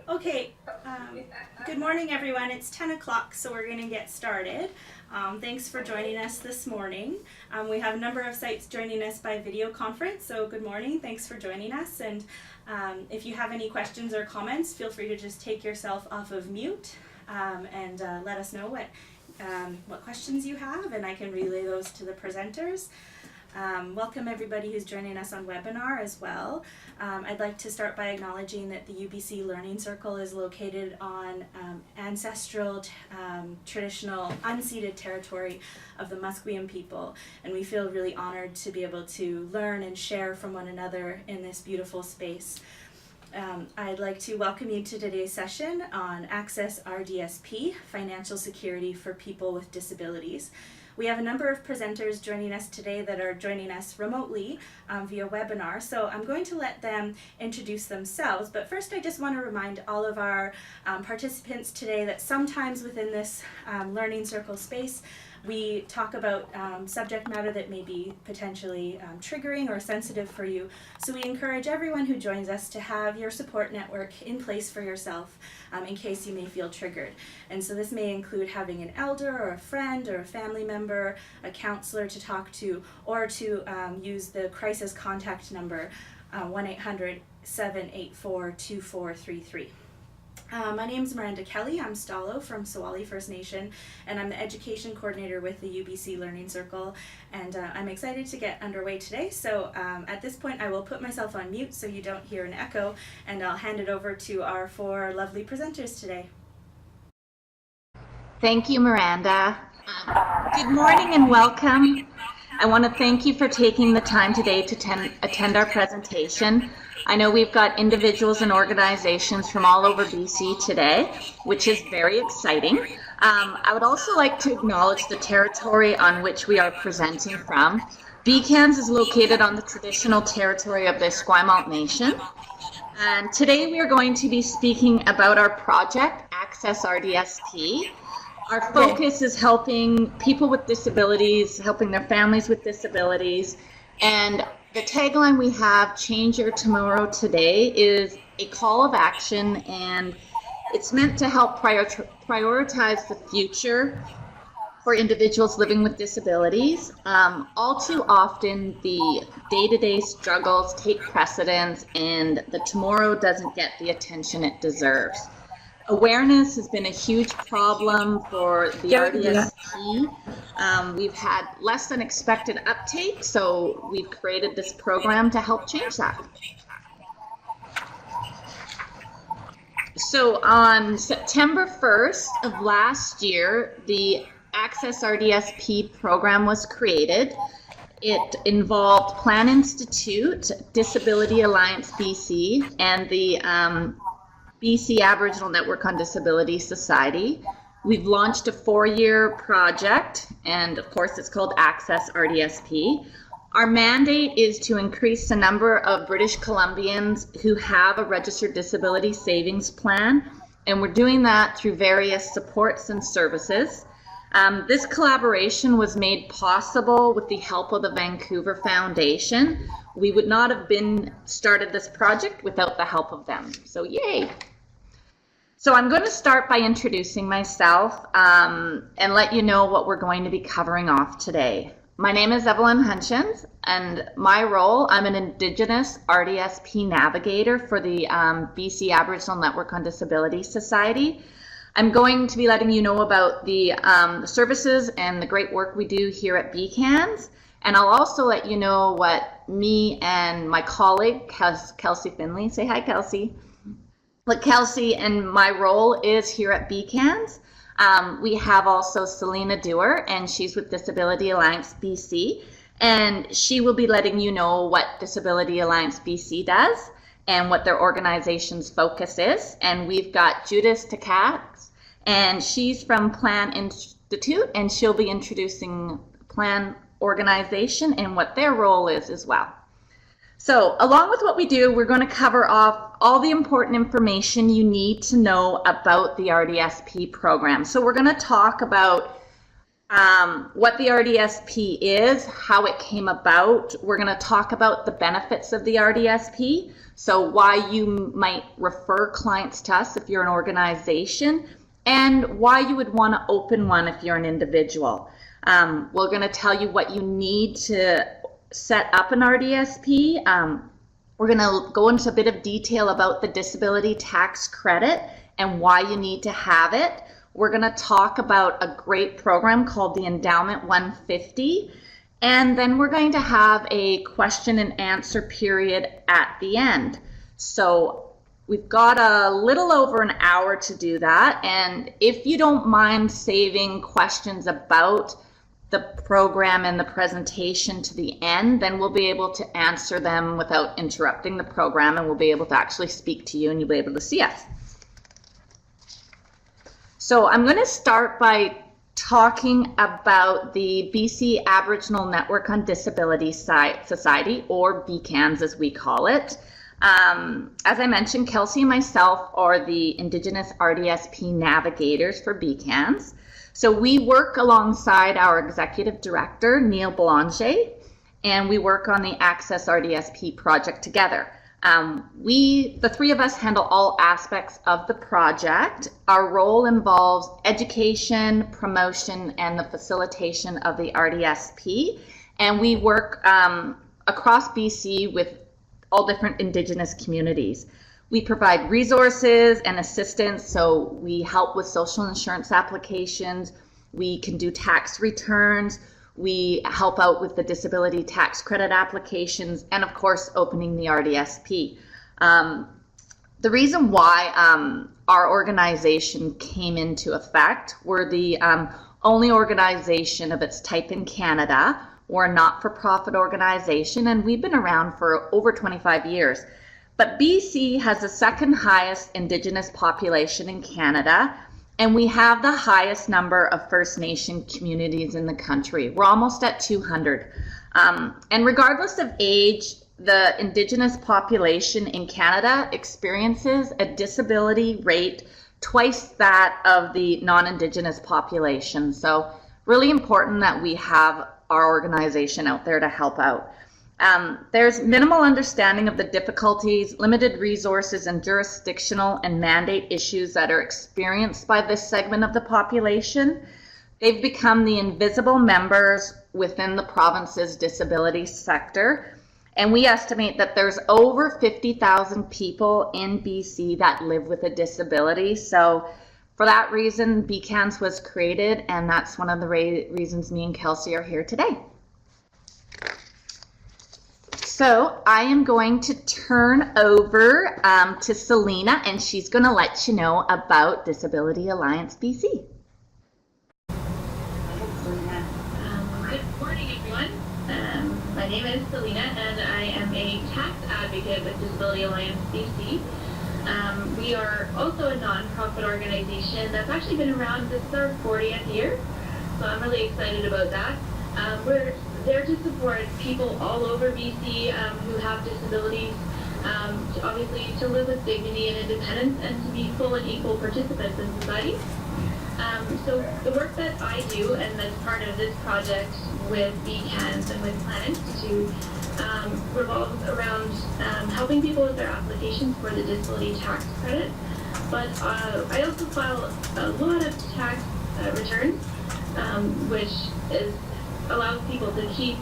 Okay, good morning everyone. It's 10 o'clock, so we're going to get started. Thanks for joining us this morning. We have a number of sites joining us by video conference, so good morning. Thanks for joining us. And if you have any questions or comments, feel free to just take yourself off of mute and let us know what questions you have, and I can relay those to the presenters. Welcome everybody who's joining us on webinar as well. I'd like to start by acknowledging that the UBC Learning Circle is located on ancestral, traditional, unceded territory of the Musqueam people, and we feel really honored to be able to learn and share from one another in this beautiful space. I'd like to welcome you to today's session on Access RDSP, Financial Security for People with Disabilities. We have a number of presenters joining us today that are joining us remotely via webinar, so I'm going to let them introduce themselves. But first, I just want to remind all of our participants today that sometimes within this learning circle space, we talk about subject matter that may be potentially triggering or sensitive for you. So we encourage everyone who joins us to have your support network in place for yourself in case you may feel triggered. And so this may include having an elder or a friend or a family member, a counselor to talk to, or to use the crisis contact number 1-800-784-2433. My name is Miranda Kelly. I'm Stalo from Sewali First Nation, and I'm the education coordinator with the UBC Learning Circle, and I'm excited to get underway today. So at this point I will put myself on mute so you don't hear an echo, and I'll hand it over to our four lovely presenters today. Thank you, Miranda. Good morning and welcome. I want to thank you for taking the time today to attend our presentation. I know we've got individuals and organizations from all over BC today, which is very exciting. I would also like to acknowledge the territory on which we are presenting from. BCANS is located on the traditional territory of the Esquimalt Nation. And today we are going to be speaking about our project, Access RDSP. Our focus is helping people with disabilities, helping their families with disabilities, and the tagline we have, Change Your Tomorrow Today, is a call of action, and it's meant to help prioritize the future for individuals living with disabilities. All too often, the day-to-day struggles take precedence, and the tomorrow doesn't get the attention it deserves. Awareness has been a huge problem for the RDSP. We've had less than expected uptake, so we've created this program to help change that. So on September 1st of last year, the Access RDSP program was created. It involved Plan Institute, Disability Alliance BC, and the BC Aboriginal Network on Disability Society. We've launched a 4-year project, and of course it's called Access RDSP. Our mandate is to increase the number of British Columbians who have a registered disability savings plan, and we're doing that through various supports and services. This collaboration was made possible with the help of the Vancouver Foundation. We would not have started this project without the help of them, so yay! So I'm going to start by introducing myself and let you know what we're going to be covering off today. My name is Evelyn Hunchins, and my role, I'm an Indigenous RDSP navigator for the BC Aboriginal Network on Disability Society. I'm going to be letting you know about the services and the great work we do here at BCANS, and I'll also let you know what me and my colleague, Kelsey Finley, say hi Kelsey, what Kelsey and my role is here at BCANS. We have also Selena Dewar, and she's with Disability Alliance BC, and she will be letting you know what Disability Alliance BC does and what their organization's focus is. And we've got Judith Takats, and she's from Plan Institute, and she'll be introducing Plan organization and what their role is as well. So along with what we do, we're going to cover off all the important information you need to know about the RDSP program. So we're going to talk about what the RDSP is, how it came about. We're going to talk about the benefits of the RDSP, so why you might refer clients to us if you're an organization, and why you would want to open one if you're an individual. We're going to tell you what you need to set up an RDSP. We're going to go into a bit of detail about the disability tax credit and why you need to have it. We're going to talk about a great program called the Endowment 150, and then we're going to have a question and answer period at the end. So we've got a little over an hour to do that, and if you don't mind saving questions about the program and the presentation to the end, then we'll be able to answer them without interrupting the program, and we'll be able to actually speak to you and you'll be able to see us. So I'm going to start by talking about the BC Aboriginal Network on Disability Society, or BCANS as we call it. As I mentioned, Kelsey and myself are the Indigenous RDSP navigators for BCANS. So we work alongside our Executive Director, Neil Belanger, and we work on the Access RDSP project together. The three of us handle all aspects of the project. Our role involves education, promotion, and the facilitation of the RDSP. And we work across BC with all different Indigenous communities. We provide resources and assistance, so we help with social insurance applications. We can do tax returns. We help out with the disability tax credit applications, and of course, opening the RDSP. The reason why our organization came into effect, we're the only organization of its type in Canada. We're a not-for-profit organization, and we've been around for over 25 years. But BC has the second highest Indigenous population in Canada, and we have the highest number of First Nation communities in the country. We're almost at 200. And regardless of age, the Indigenous population in Canada experiences a disability rate twice that of the non-Indigenous population. So really important that we have our organization out there to help out. There's minimal understanding of the difficulties, limited resources, and jurisdictional and mandate issues that are experienced by this segment of the population. They've become the invisible members within the province's disability sector. And we estimate that there's over 50,000 people in BC that live with a disability. So for that reason, BCANS was created, and that's one of the reasons me and Kelsey are here today. So I am going to turn over to Selena, and she's going to let you know about Disability Alliance BC. Good morning, everyone. My name is Selena, and I am a tax advocate with Disability Alliance BC. We are also a non-profit organization that's actually been around. This is our 40th year, so I'm really excited about that. We're there to support people all over BC who have disabilities, obviously to live with dignity and independence and to be full and equal participants in society. So the work that I do, and that's part of this project with BCANS and with Plan Institute, revolves around helping people with their applications for the disability tax credit. But I also file a lot of tax returns, which allows people to keep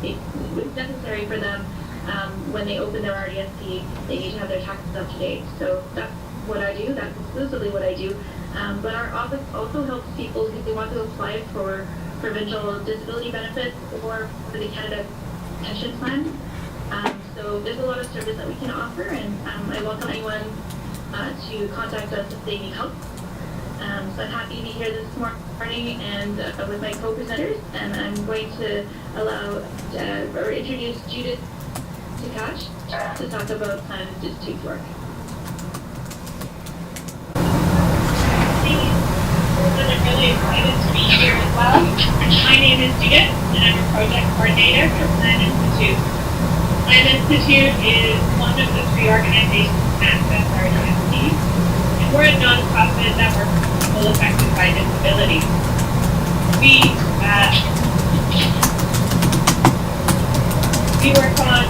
it's necessary for them when they open their RDSP, they need to have their taxes up to date. So that's what I do, that's exclusively what I do. But our office also helps people if they want to apply for provincial disability benefits or for the Canada Pension Plan. So there's a lot of service that we can offer, and I welcome anyone to contact us if they need help. So I'm happy to be here this morning and with my co-presenters, and I'm going to introduce Judith Takash to talk about Plan Institute's work. I'm really excited to be here as well. My name is Judith, and I'm a project coordinator for Plan Institute. Plan Institute is one of the three organizations in Access RDSP, and we're a non-profit that works with people affected by disabilities. We work on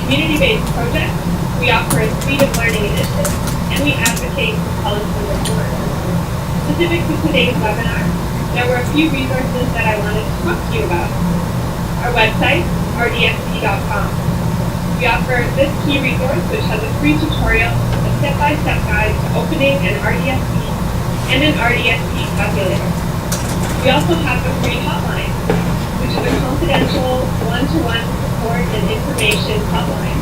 community-based projects, we offer a suite of learning initiatives, and we advocate for policy reform. Specific to today's webinar, there were a few resources that I wanted to talk to you about. Our website, RDSP.com. We offer this key resource, which has a free tutorial, a step-by-step guide to opening an RDSP and an RDSP calculator. We also have a free hotline, which is a confidential one-to-one support and information hotline,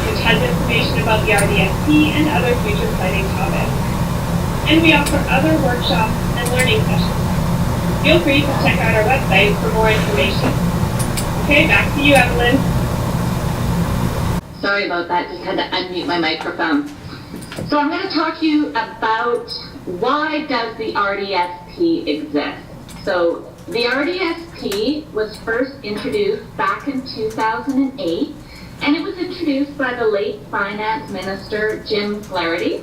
which has information about the RDSP and other future planning topics. And we offer other workshops and learning sessions. Feel free to check out our website for more information. Okay, back to you, Evelyn. Sorry about that, just had to unmute my microphone. So I'm going to talk to you about why does the RDSP exist. So the RDSP was first introduced back in 2008, and it was introduced by the late Finance Minister Jim Flaherty.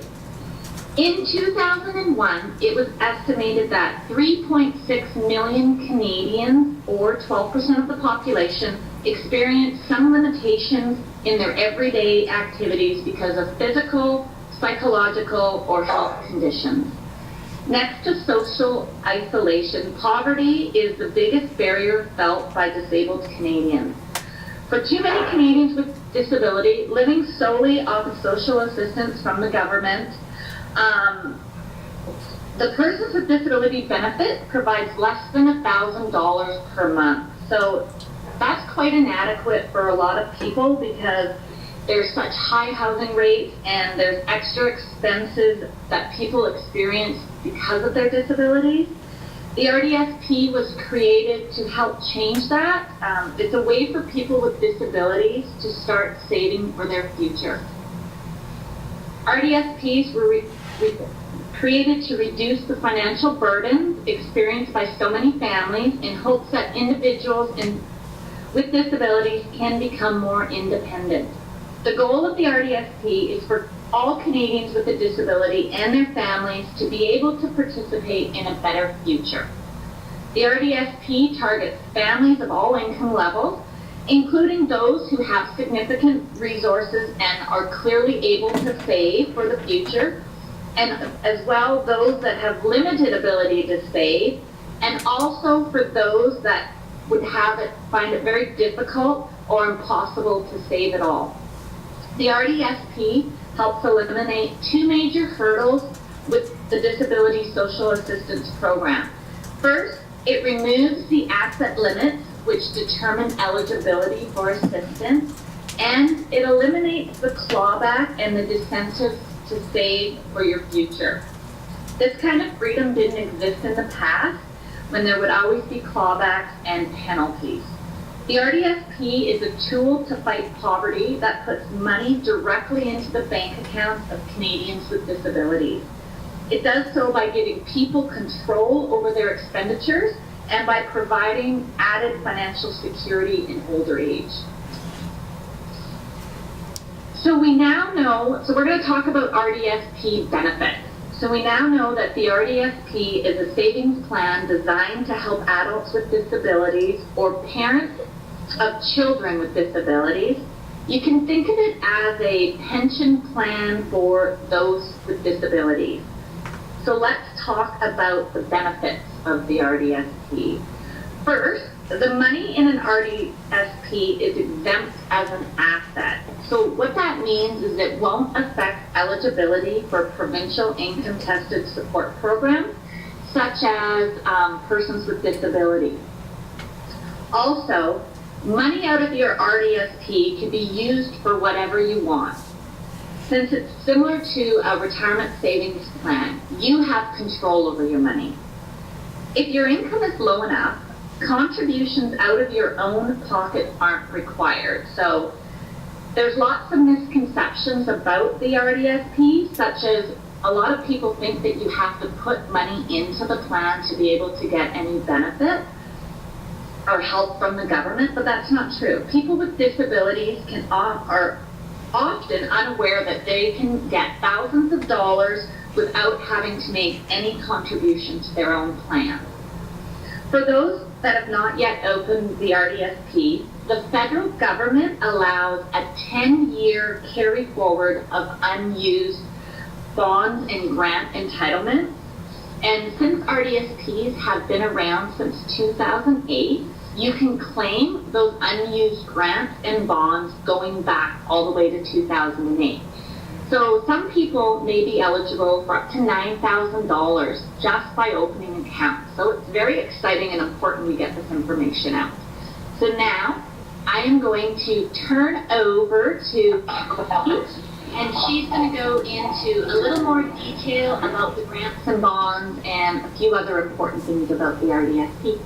In 2001, it was estimated that 3.6 million Canadians, or 12% of the population, experienced some limitations in their everyday activities because of physical, psychological, or health conditions. Next to social isolation, poverty is the biggest barrier felt by disabled Canadians. For too many Canadians with disability, living solely off of social assistance from the government, the Persons with Disability benefit provides less than $1,000 per month. So that's quite inadequate for a lot of people because there's such high housing rates and there's extra expenses that people experience because of their disabilities. The RDSP was created to help change that. It's a way for people with disabilities to start saving for their future. RDSPs were created to reduce the financial burdens experienced by so many families in hopes that individuals with disabilities can become more independent. The goal of the RDSP is for all Canadians with a disability and their families to be able to participate in a better future. The RDSP targets families of all income levels, including those who have significant resources and are clearly able to save for the future, and as well those that have limited ability to save, and also for those that would find it very difficult or impossible to save at all. The RDSP helps eliminate two major hurdles with the Disability Social Assistance Program. First, it removes the asset limits which determine eligibility for assistance, and it eliminates the clawback and the disincentives to save for your future. This kind of freedom didn't exist in the past when there would always be clawbacks and penalties. The RDSP is a tool to fight poverty that puts money directly into the bank accounts of Canadians with disabilities. It does so by giving people control over their expenditures and by providing added financial security in older age. So we're going to talk about RDSP benefits. So we now know that the RDSP is a savings plan designed to help adults with disabilities or parents of children with disabilities. You can think of it as a pension plan for those with disabilities. So let's talk about the benefits of the RDSP. First, the money in an RDSP is exempt as an asset. So what that means is it won't affect eligibility for provincial income tested support programs, such as persons with disabilities. Also, money out of your RDSP can be used for whatever you want. Since it's similar to a retirement savings plan, you have control over your money. If your income is low enough, contributions out of your own pocket aren't required. So there's lots of misconceptions about the RDSP, such as a lot of people think that you have to put money into the plan to be able to get any benefit or help from the government, but that's not true. People with disabilities are often unaware that they can get thousands of dollars without having to make any contribution to their own plan. For those that have not yet opened the RDSP, the federal government allows a 10-year carry forward of unused bonds and grant entitlements. And since RDSPs have been around since 2008, you can claim those unused grants and bonds going back all the way to 2008. So some people may be eligible for up to $9,000 just by opening an account. So it's very exciting and important we get this information out. So now I am going to turn over to Kate, and she's going to go into a little more detail about the grants and bonds and a few other important things about the RDSP.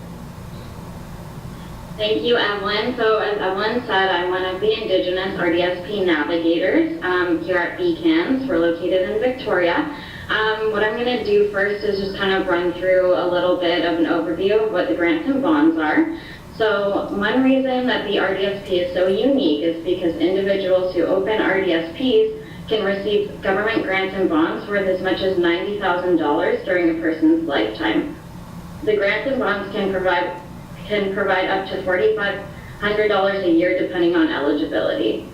Thank you, Evelyn. So as Evelyn said, I'm one of the Indigenous RDSP navigators here at BCANS. We're located in Victoria. What I'm going to do first is just kind of run through a little bit of an overview of what the grants and bonds are. So one reason that the RDSP is so unique is because individuals who open RDSPs can receive government grants and bonds worth as much as $90,000 during a person's lifetime. The grants and bonds can provide up to $4,500 a year depending on eligibility.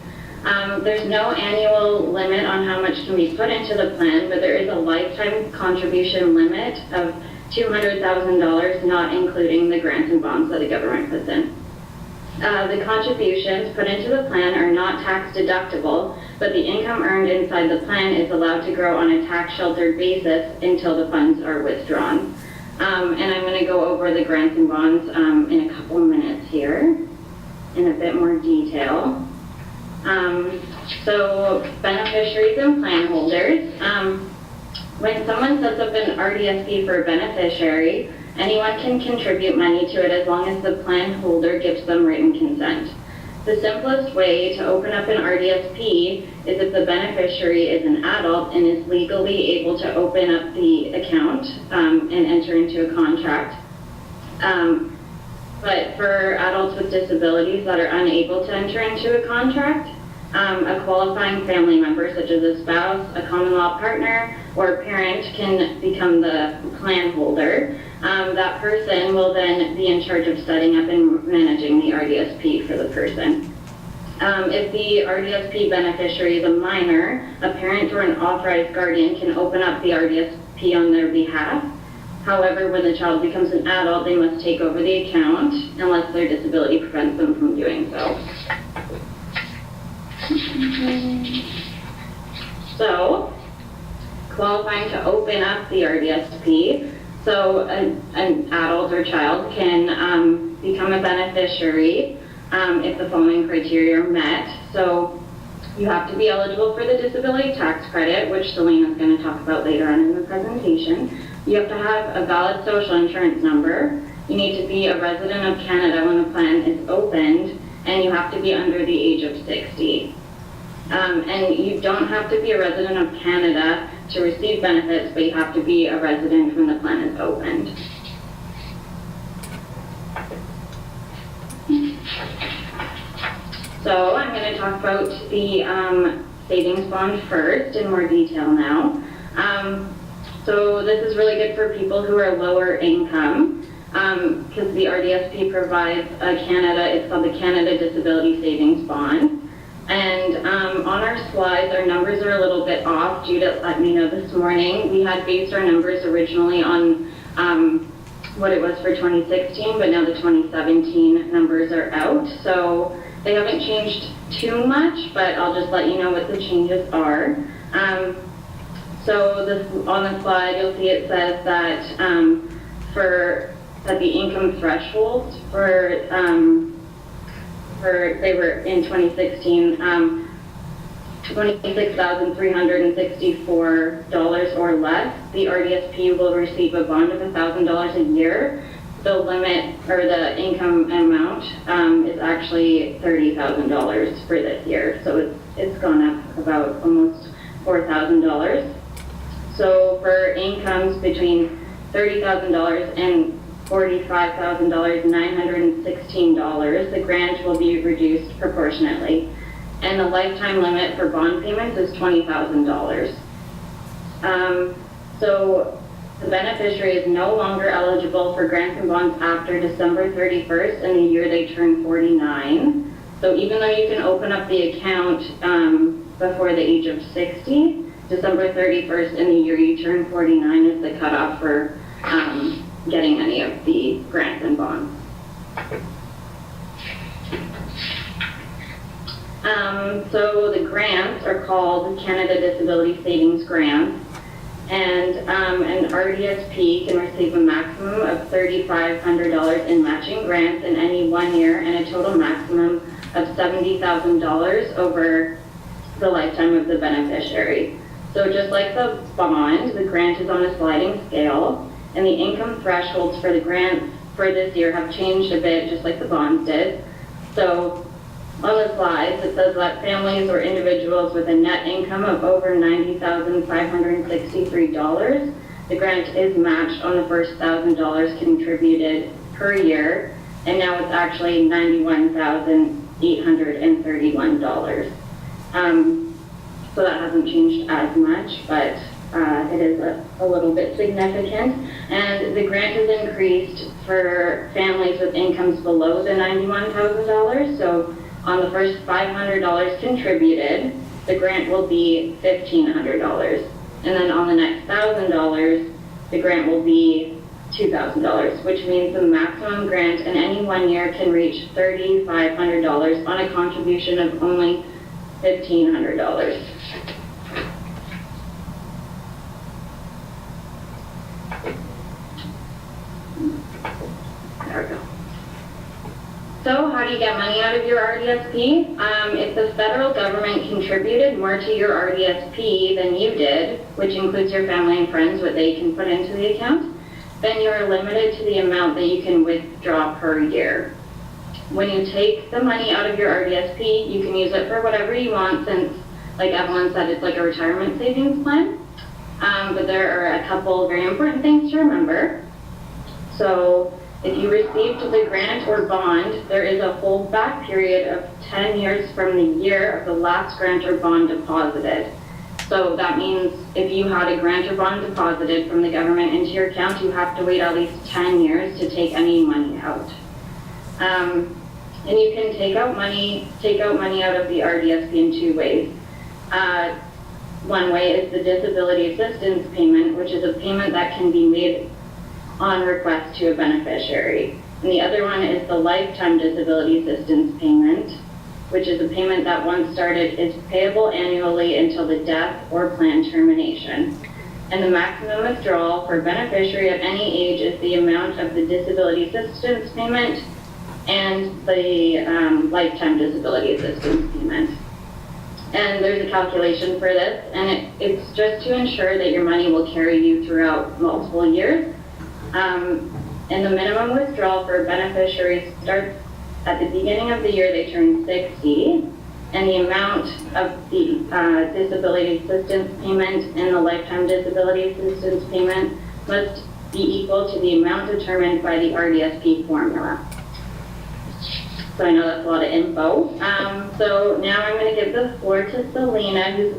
There's no annual limit on how much can be put into the plan, but there is a lifetime contribution limit of $200,000, not including the grants and bonds that the government puts in. The contributions put into the plan are not tax deductible, but the income earned inside the plan is allowed to grow on a tax sheltered basis until the funds are withdrawn. And I'm going to go over the grants and bonds in a couple minutes here in a bit more detail. So beneficiaries and plan holders. When someone sets up an RDSP for a beneficiary, anyone can contribute money to it as long as the plan holder gives them written consent. The simplest way to open up an RDSP is if the beneficiary is an adult and is legally able to open up the account and enter into a contract. But for adults with disabilities that are unable to enter into a contract, a qualifying family member, such as a spouse, a common law partner, or a parent can become the plan holder. That person will then be in charge of setting up and managing the RDSP for the person. If the RDSP beneficiary is a minor, a parent or an authorized guardian can open up the RDSP on their behalf. However, when the child becomes an adult, they must take over the account unless their disability prevents them from doing so. So, qualifying to open up the RDSP, so an adult or child can become a beneficiary if the following criteria are met. So you have to be eligible for the disability tax credit, which Selena is going to talk about later on in the presentation. You have to have a valid social insurance number. You need to be a resident of Canada when the plan is opened, and you have to be under the age of 60. And you don't have to be a resident of Canada to receive benefits, but you have to be a resident when the plan is opened. So I'm going to talk about the savings bond first in more detail now. So this is really good for people who are lower income because the RDSP provides it's called the Canada Disability Savings Bond. And on our slides, our numbers are a little bit off. Judith let me know this morning. We had based our numbers originally on what it was for 2016, but now the 2017 numbers are out. So they haven't changed too much, but I'll just let you know what the changes are. So this, on the slide, you'll see it says that that the income thresholds for they were in 2016 $26,364 or less. The RDSP will receive a bond of $1,000 a year. The limit or the income amount is actually $30,000 for this year. So it's gone up about almost $4,000. So for incomes between $30,000 and $45,000, $916, the grant will be reduced proportionately. And the lifetime limit for bond payments is $20,000. So the beneficiary is no longer eligible for grants and bonds after December 31st in the year they turn 49. So even though you can open up the account before the age of 60, December 31st in the year you turn 49 is the cutoff for getting any of the grants and bonds. So the grants are called Canada Disability Savings Grants, and an RDSP can receive a maximum of $3,500 in matching grants in any 1 year and a total maximum of $70,000 over the lifetime of the beneficiary. So just like the bond, the grant is on a sliding scale, and the income thresholds for the grants for this year have changed a bit, just like the bonds did. So on the slides, it says that families or individuals with a net income of over $90,563, the grant is matched on the first $1,000 contributed per year, and now it's actually $91,831. So that hasn't changed as much, but it is a little bit significant. And the grant is increased for families with incomes below the $91,000. So on the first $500 contributed, the grant will be $1,500. And then on the next $1,000, the grant will be $2,000, which means the maximum grant in any 1 year can reach $3,500 on a contribution of only $1,500. There we go. So how do you get money out of your RDSP? If the federal government contributed more to your RDSP than you did, which includes your family and friends, what they can put into the account, then you're limited to the amount that you can withdraw per year. When you take the money out of your RDSP, you can use it for whatever you want, since, like Evelyn said, it's like a retirement savings plan. But there are a couple very important things to remember. So if you received the grant or bond, there is a holdback period of 10 years from the year of the last grant or bond deposited. So that means if you had a grant or bond deposited from the government into your account, you have to wait at least 10 years to take any money out. And you can take out money out of the RDSP in two ways. One way is the disability assistance payment, which is a payment that can be made on request to a beneficiary. And the other one is the lifetime disability assistance payment, which is a payment that once started is payable annually until the death or plan termination. And the maximum withdrawal for a beneficiary at any age is the amount of the disability assistance payment and the lifetime disability assistance payment. And there's a calculation for this, and it's just to ensure that your money will carry you throughout multiple years. And the minimum withdrawal for a beneficiary starts at the beginning of the year they turn 60, and the amount of the disability assistance payment and the lifetime disability assistance payment must be equal to the amount determined by the RDSP formula. So I know that's a lot of info. So now I'm going to give the floor to Selena, who's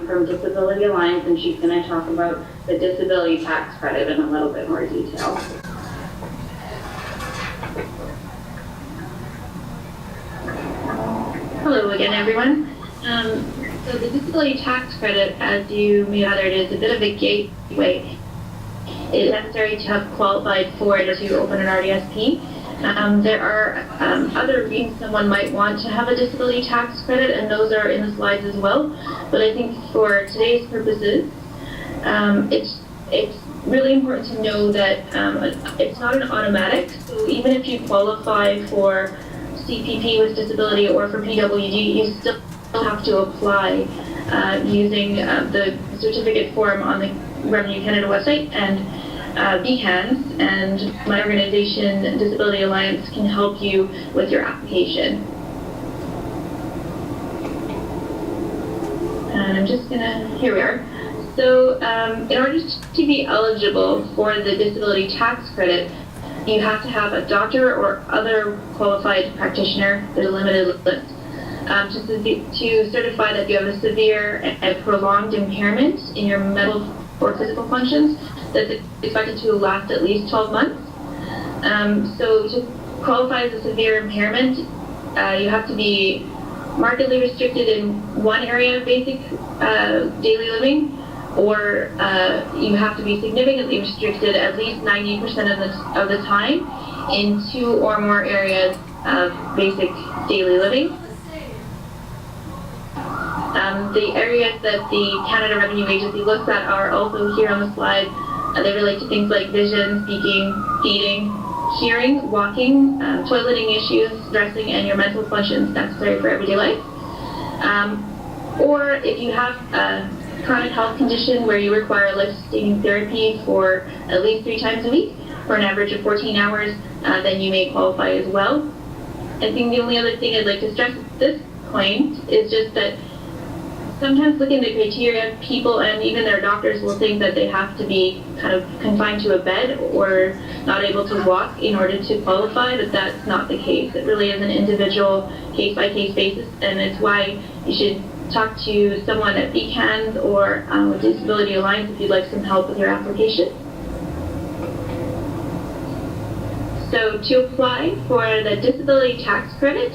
from Disability Alliance, and she's going to talk about the disability tax credit in a little bit more detail. Hello again, everyone. So the disability tax credit, as you may gather, is a bit of a gateway. It is necessary to have qualified for it to open an RDSP. There are other reasons someone might want to have a disability tax credit, and those are in the slides as well. But I think for today's purposes, it's really important to know that it's not an automatic. So even if you qualify for CPP with disability or for PWD, you still have to apply using the certificate form on the Revenue Canada website, and BCANS and my organization, Disability Alliance, can help you with your application. And I'm just gonna, here we are. So in order to be eligible for the disability tax credit, you have to have a doctor or other qualified practitioner, there's a limited list, to certify that you have a severe and prolonged impairment in your mental or physical functions that's expected to last at least 12 months. So to qualify as a severe impairment, you have to be markedly restricted in one area of basic daily living, or you have to be significantly restricted at least 90% of the time in 2 or more areas of basic daily living. The areas that the Canada Revenue Agency looks at are also here on the slide. They relate to things like vision, speaking, feeding, hearing, walking, toileting issues, dressing, and your mental functions necessary for everyday life. Or if you have a chronic health condition where you require life-sustaining therapy for at least 3 times a week for an average of 14 hours, then you may qualify as well. I think the only other thing I'd like to stress at this point is just that sometimes looking at the criteria, people and even their doctors will think that they have to be kind of confined to a bed or not able to walk in order to qualify, but that's not the case. It really is an individual case-by-case basis, and it's why you should talk to someone at BCANS or with Disability Alliance if you'd like some help with your application. So to apply for the disability tax credit,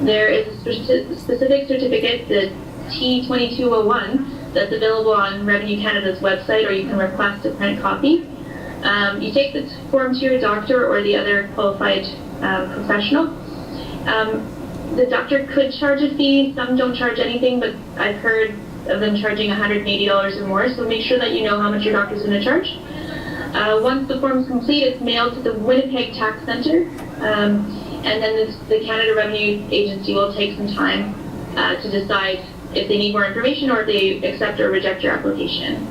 there is a specific certificate, the T2201, that's available on Revenue Canada's website, or you can request a print copy. You take the form to your doctor or the other qualified professional. The doctor could charge a fee. Some don't charge anything, but I've heard of them charging $180 or more, so make sure that you know how much your doctor's going to charge. Once the form is complete, it's mailed to the Winnipeg Tax Centre, and then the Canada Revenue Agency will take some time to decide if they need more information or if they accept or reject your application.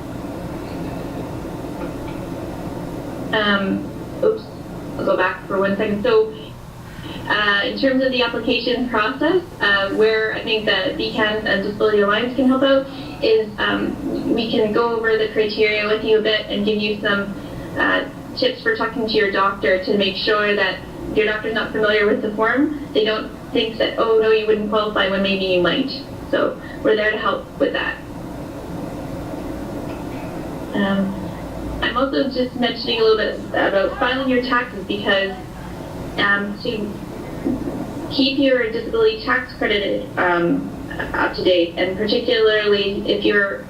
Oops, I'll go back for 1 second. So in terms of the application process, where I think that BCANS and Disability Alliance can help out is we can go over the criteria with you a bit and give you some tips for talking to your doctor to make sure that if your doctor's not familiar with the form, they don't think that, oh no, you wouldn't qualify when maybe you might. So we're there to help with that. I'm also just mentioning a little bit about filing your taxes because to keep your disability tax credit up to date, and particularly if you're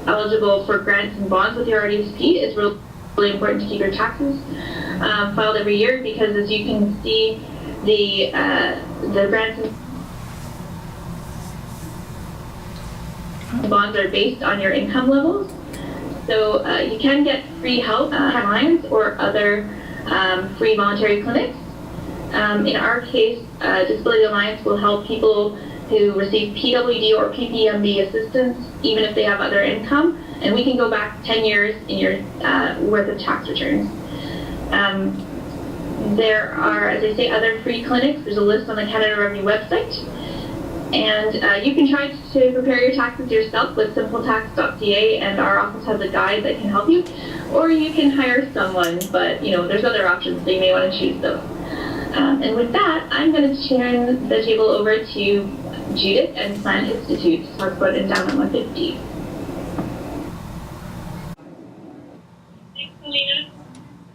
eligible for grants and bonds with your RDSP, it's really important to keep your taxes filed every year, because as you can see, the grants and bonds are based on your income levels. So you can get free help lines or other free voluntary clinics. In our case, Disability Alliance will help people who receive PWD or PPMB assistance, even if they have other income, and we can go back 10 years in your worth of tax returns. There are, as I say, other free clinics. There's a list on the Canada Revenue website. And you can try to prepare your taxes yourself with simpletax.ca, and our office has a guide that can help you. Or you can hire someone, but there's other options, so you may want to choose those. And with that, I'm going to turn the table over to Judith and Plan Institute to talk about Endowment 150. Thanks, Selena.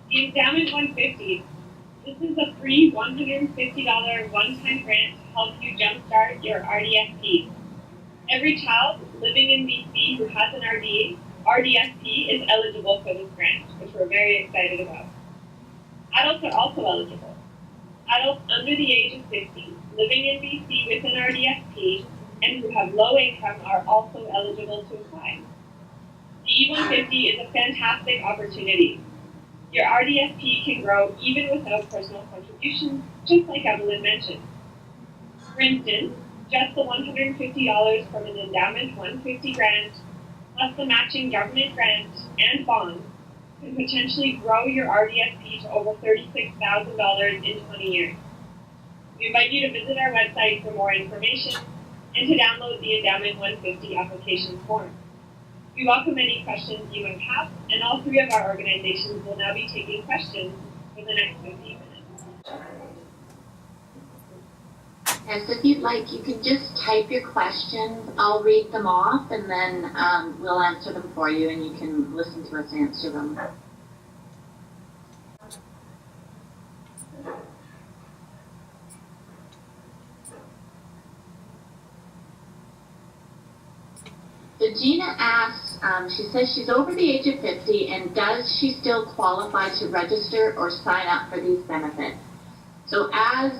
The Endowment 150. This is a free $150 one-time grant to help you jumpstart your RDSP. Every child living in BC who has an RDSP is eligible for this grant, which we're very excited about. Adults are also eligible. Adults under the age of 60 living in BC with an RDSP and who have low income are also eligible to apply. The E150 is a fantastic opportunity. Your RDSP can grow even without personal contributions, just like Evelyn mentioned. For instance, just the $150 from an Endowment 150 grant, plus the matching government grant and bonds, can potentially grow your RDSP to over $36,000 in 20 years. We invite you to visit our website for more information and to download the Endowment 150 application form. We welcome any questions you might have, and all three of our organizations will now be taking questions for the next 15 minutes. Yes, if you'd like, you can just type your questions. I'll read them off and then we'll answer them for you and you can listen to us answer them. So Gina asks, she says she's over the age of 50 and does she still qualify to register or sign up for these benefits? So as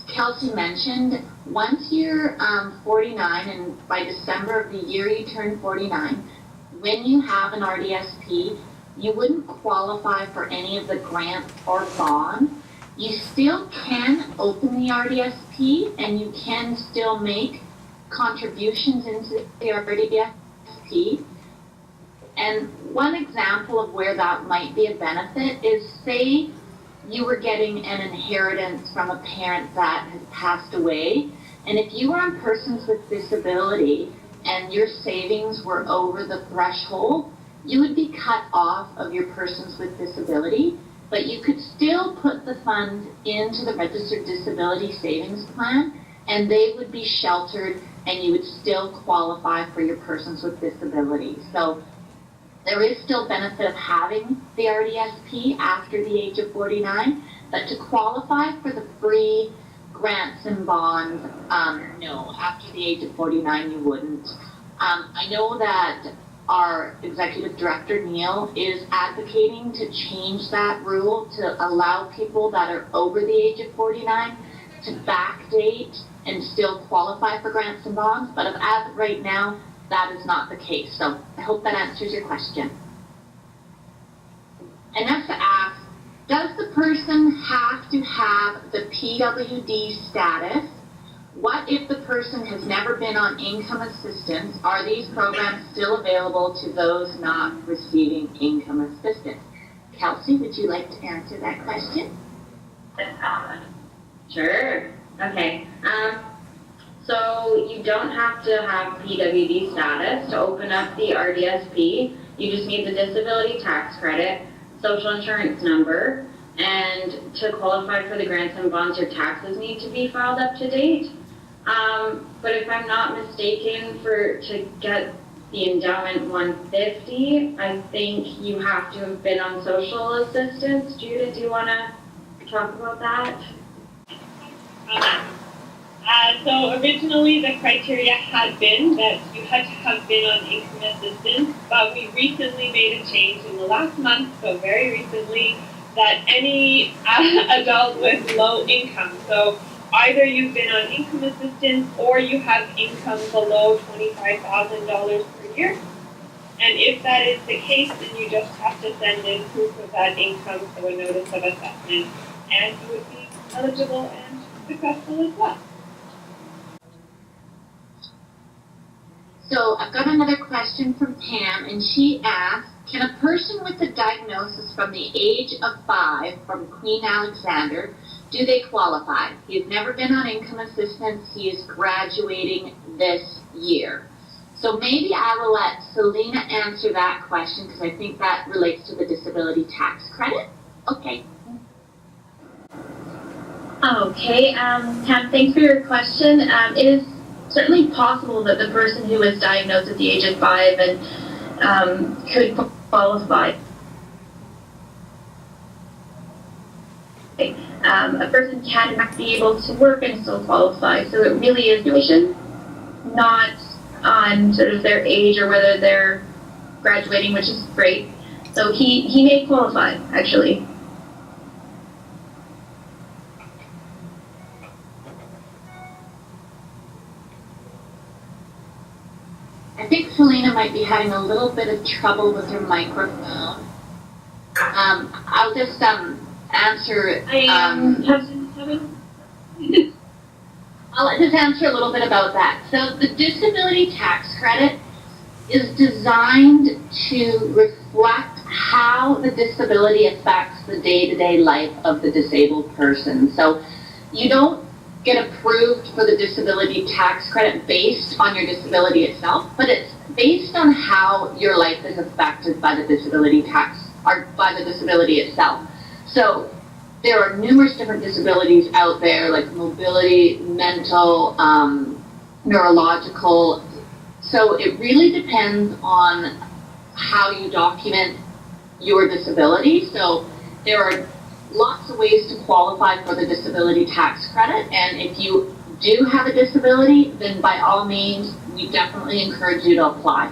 Kelsey mentioned, once you're 49 and by December of the year you turn 49, when you have an RDSP, you wouldn't qualify for any of the grants or bonds. You still can open the RDSP and you can still make contributions into the RDSP. And one example of where that might be a benefit is, say you were getting an inheritance from a parent that has passed away, and if you were on persons with disability and your savings were over the threshold, you would be cut off of your persons with disability, but you could still put the funds into the registered disability savings plan and they would be sheltered and you would still qualify for your persons with disabilities. So there is still benefit of having the RDSP after the age of 49, but to qualify for the free grants and bonds, no, after the age of 49 you wouldn't. I know that our executive director, Neil, is advocating to change that rule to allow people that are over the age of 49 to backdate and still qualify for grants and bonds, but as of right now, that is not the case. So I hope that answers your question. Anessa asks, does the person have to have the PWD status? What if the person has never been on income assistance? Are these programs still available to those not receiving income assistance? Kelsey, would you like to answer that question? Sure. Okay. So you don't have to have PWD status to open up the RDSP. You just need the disability tax credit, social insurance number, and to qualify for the grants and bonds, your taxes need to be filed up to date. But if I'm not mistaken, to get the endowment 150, I think you have to have been on social assistance. Judith, do you want to talk about that? So originally the criteria had been that you had to have been on income assistance, but we recently made a change in the last month, so very recently, that any adult with low income, so either you've been on income assistance or you have income below $25,000 per year. And if that is the case, then you just have to send in proof of that income, so a notice of assessment, and you would be eligible and successful as well. So I've got another question from Pam, and she asks, can a person with a diagnosis from the age of 5 from Queen Alexander, do they qualify? He's never been on income assistance. He is graduating this year. So maybe I will let Selena answer that question because I think that relates to the disability tax credit. Okay. Okay, Tam, thanks for your question. It is certainly possible that the person who was diagnosed at the age of 5 and could qualify. A person can be able to work and still qualify, so it really is situation, not on sort of their age or whether they're graduating, which is great. So he may qualify, actually. I think Selena might be having a little bit of trouble with her microphone. I'll just answer. I'll just answer a little bit about that. So the disability tax credit is designed to reflect how the disability affects the day-to-day life of the disabled person. So you don't get approved for the disability tax credit based on your disability itself, but it's based on how your life is affected by the disability tax or by the disability itself. So there are numerous different disabilities out there, like mobility, mental, neurological. So it really depends on how you document your disability. So there are lots of ways to qualify for the disability tax credit, and if you do have a disability, then by all means, we definitely encourage you to apply.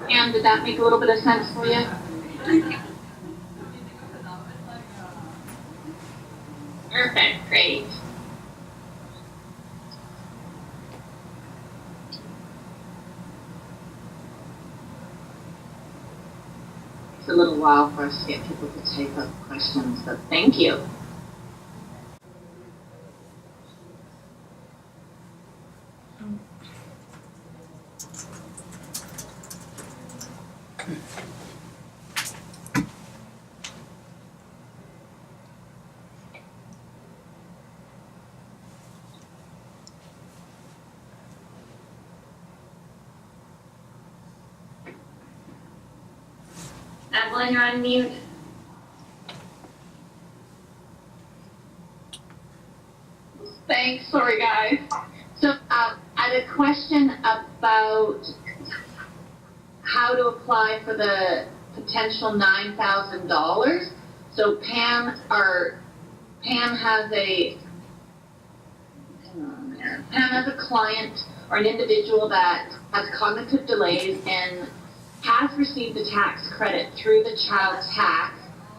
Pam, did that make a little bit of sense for you? Perfect, great. It's a little while for us to get people to type up questions, but thank you. Evelyn, you're on mute. Thanks, sorry guys. So I had a question about how to apply for the potential $9,000. So Pam has a client or an individual that has cognitive delays and has received the tax credit through the child tax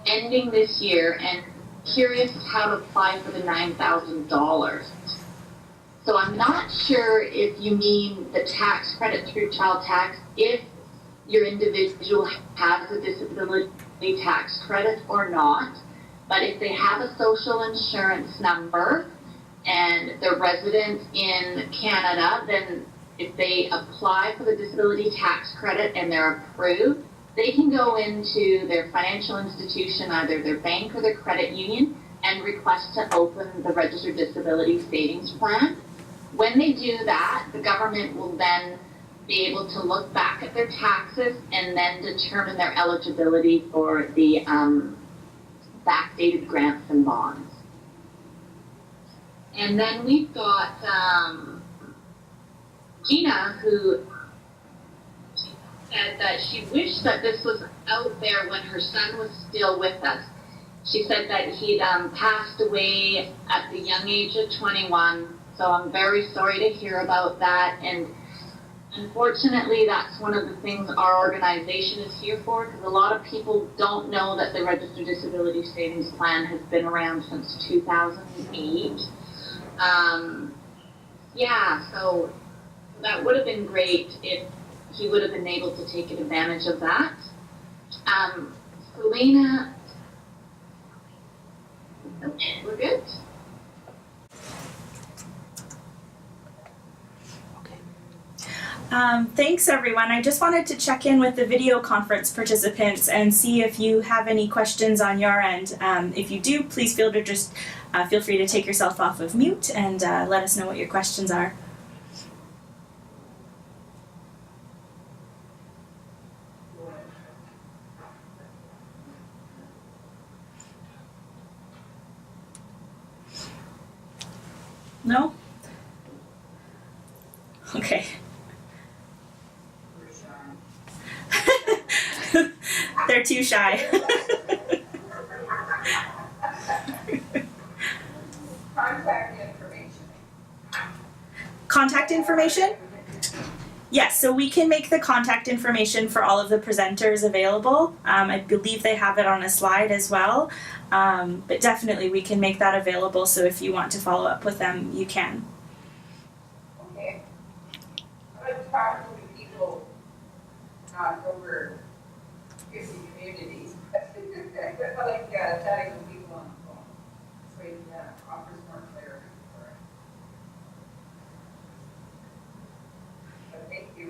ending this year and curious how to apply for the $9,000. So I'm not sure if you mean the tax credit through child tax if your individual has a disability tax credit or not. But if they have a social insurance number and they're resident in Canada, then if they apply for the disability tax credit and they're approved, they can go into their financial institution, either their bank or their credit union, and request to open the registered disability savings plan. When they do that, the government will then be able to look back at their taxes and then determine their eligibility for the backdated grants and bonds. And then we've got Gina, who said that she wished that this was out there when her son was still with us. She said that he'd passed away at the young age of 21, so I'm very sorry to hear about that. And unfortunately, that's one of the things our organization is here for, because a lot of people don't know that the Registered Disability Savings Plan has been around since 2008. Yeah, so that would have been great if he would have been able to take advantage of that. Selena, we're good? Thanks everyone. I just wanted to check in with the video conference participants and see if you have any questions on your end. If you do, please feel free to take yourself off of mute and let us know what your questions are. No? Okay. They're too shy. Contact information. Contact information? Yes, so we can make the contact information for all of the presenters available. I believe they have it on a slide as well, but definitely we can make that available, so if you want to follow up with them, you can. Okay. I was talking to people over 50 communities. I like chatting with people on the phone. So it offers more clarity for it. But thank you.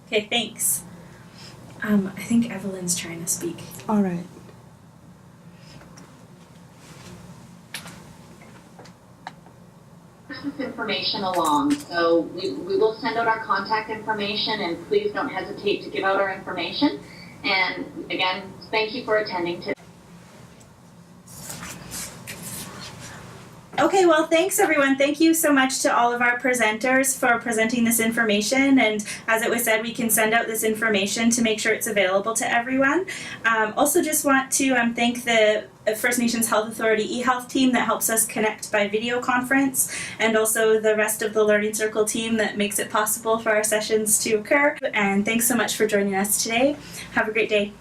Okay, thanks. I think Evelyn's trying to speak. All right. this information along. So we will send out our contact information, and please don't hesitate to give out our information. And again, thank you for attending today. Okay, well, thanks everyone. Thank you so much to all of our presenters for presenting this information. And as it was said, we can send out this information to make sure it's available to everyone. Also just want to thank the First Nations Health Authority eHealth team that helps us connect by video conference, and also the rest of the Learning Circle team that makes it possible for our sessions to occur. And thanks so much for joining us today. Have a great day.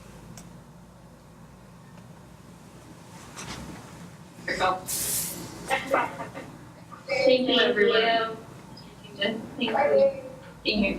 Thank you, everyone. Thank you for being here.